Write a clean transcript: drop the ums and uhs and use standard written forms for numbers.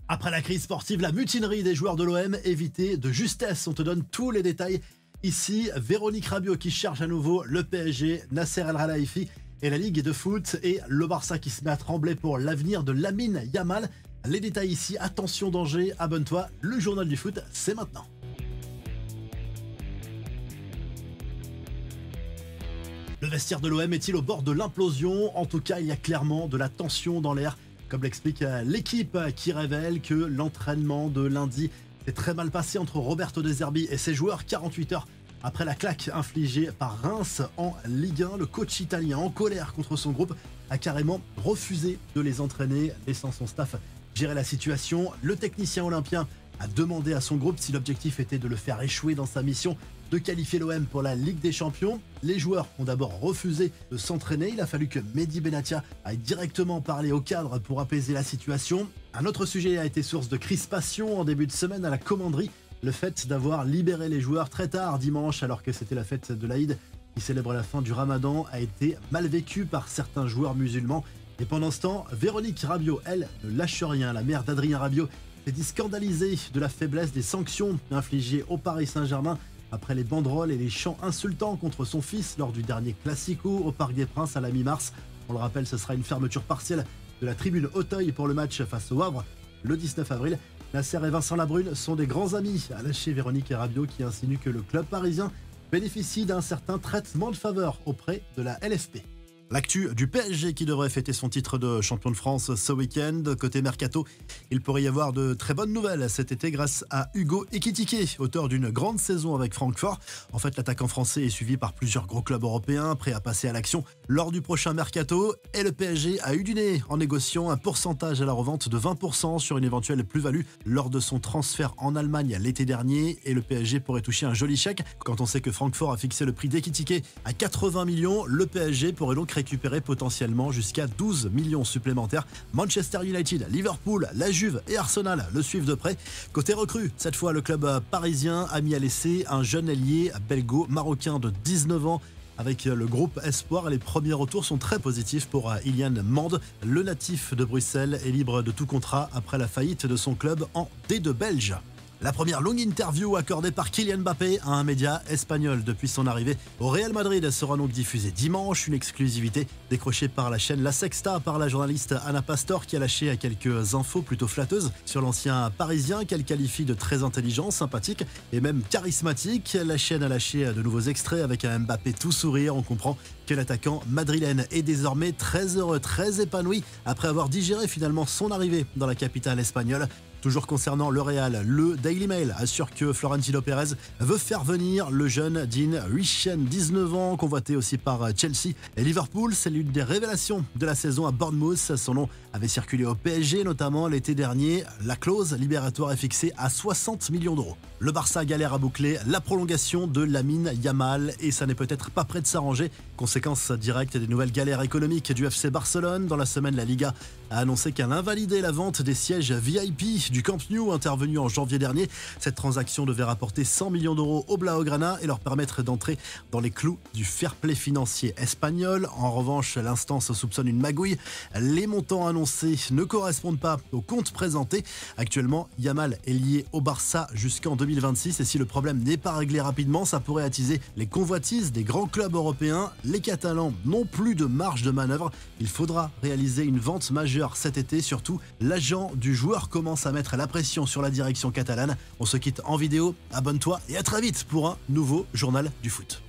Après la crise sportive, la mutinerie des joueurs de l'OM évitée de justesse. On te donne tous les détails. Ici, Véronique Rabiot qui cherche à nouveau le PSG, Nasser El Khelaifi et la Ligue de foot et le Barça qui se met à trembler pour l'avenir de Lamine Yamal. Les détails ici, attention danger, abonne-toi, le journal du foot, c'est maintenant. Le vestiaire de l'OM est-il au bord de l'implosion? En tout cas, il y a clairement de la tension dans l'air, comme l'explique l'équipe qui révèle que l'entraînement de lundi s'est très mal passé entre Roberto De Zerbi et ses joueurs. 48 heures après la claque infligée par Reims en Ligue 1, le coach italien en colère contre son groupe a carrément refusé de les entraîner, laissant son staff gérer la situation. Le technicien olympien a demandé à son groupe si l'objectif était de le faire échouer dans sa mission de qualifier l'OM pour la Ligue des Champions. Les joueurs ont d'abord refusé de s'entraîner. Il a fallu que Mehdi Benatia aille directement parler au cadre pour apaiser la situation. Un autre sujet a été source de crispation en début de semaine à la commanderie. Le fait d'avoir libéré les joueurs très tard dimanche alors que c'était la fête de l'Aïd qui célèbre la fin du Ramadan a été mal vécu par certains joueurs musulmans. Et pendant ce temps, Véronique Rabiot, elle, ne lâche rien. La mère d'Adrien Rabiot s'est dit scandalisée de la faiblesse des sanctions infligées au Paris Saint-Germain après les banderoles et les chants insultants contre son fils lors du dernier Classico au Parc des Princes à la mi-mars. On le rappelle, ce sera une fermeture partielle de la tribune Auteuil pour le match face au Havre le 19 avril. Nasser et Vincent Labrune sont des grands amis, a lâché Véronique Rabiot qui insinue que le club parisien bénéficie d'un certain traitement de faveur auprès de la LFP. L'actu du PSG qui devrait fêter son titre de champion de France ce week-end. Côté Mercato, il pourrait y avoir de très bonnes nouvelles cet été grâce à Hugo Ekitike, auteur d'une grande saison avec Francfort. En fait, l'attaquant français est suivi par plusieurs gros clubs européens prêts à passer à l'action lors du prochain Mercato. Et le PSG a eu du nez en négociant un pourcentage à la revente de 20% sur une éventuelle plus-value lors de son transfert en Allemagne l'été dernier. Et le PSG pourrait toucher un joli chèque. Quand on sait que Francfort a fixé le prix d'Ekitike à 80 millions, le PSG pourrait donc récupérer potentiellement jusqu'à 12 millions supplémentaires. Manchester United, Liverpool, la Juve et Arsenal le suivent de près. Côté recrue, cette fois le club parisien a mis à l'essai un jeune ailier belgo-marocain de 19 ans. Avec le groupe Espoir, les premiers retours sont très positifs pour Ilian Mande. Le natif de Bruxelles est libre de tout contrat après la faillite de son club en D2 belge. La première longue interview accordée par Kylian Mbappé à un média espagnol depuis son arrivée au Real Madrid sera donc diffusée dimanche. Une exclusivité décrochée par la chaîne La Sexta par la journaliste Anna Pastor qui a lâché quelques infos plutôt flatteuses sur l'ancien parisien qu'elle qualifie de très intelligent, sympathique et même charismatique. La chaîne a lâché de nouveaux extraits avec un Mbappé tout sourire. On comprend que l'attaquant madrilène est désormais très heureux, très épanoui après avoir digéré finalement son arrivée dans la capitale espagnole. Toujours concernant le Real, le Daily Mail assure que Florentino Pérez veut faire venir le jeune Dean Huijsen, 19 ans, convoité aussi par Chelsea et Liverpool. C'est l'une des révélations de la saison à Bournemouth. Son nom avait circulé au PSG, notamment l'été dernier. La clause libératoire est fixée à 60 millions d'euros. Le Barça galère à boucler la prolongation de Lamine Yamal et ça n'est peut-être pas près de s'arranger. Conséquence directe des nouvelles galères économiques du FC Barcelone. Dans la semaine, la Liga a annoncé qu'elle invalidait la vente des sièges VIP du Camp Nou intervenu en janvier dernier. Cette transaction devait rapporter 100 millions d'euros au Blaugrana et leur permettre d'entrer dans les clous du fair play financier espagnol. En revanche, l'instance soupçonne une magouille. Les montants annoncés ne correspondent pas aux comptes présentés. Actuellement, Yamal est lié au Barça jusqu'en 2026 et si le problème n'est pas réglé rapidement, ça pourrait attiser les convoitises des grands clubs européens. Les Catalans n'ont plus de marge de manœuvre. Il faudra réaliser une vente majeure cet été. Surtout, l'agent du joueur commence à mettre la pression sur la direction catalane. On se quitte en vidéo, abonne-toi et à très vite pour un nouveau journal du foot.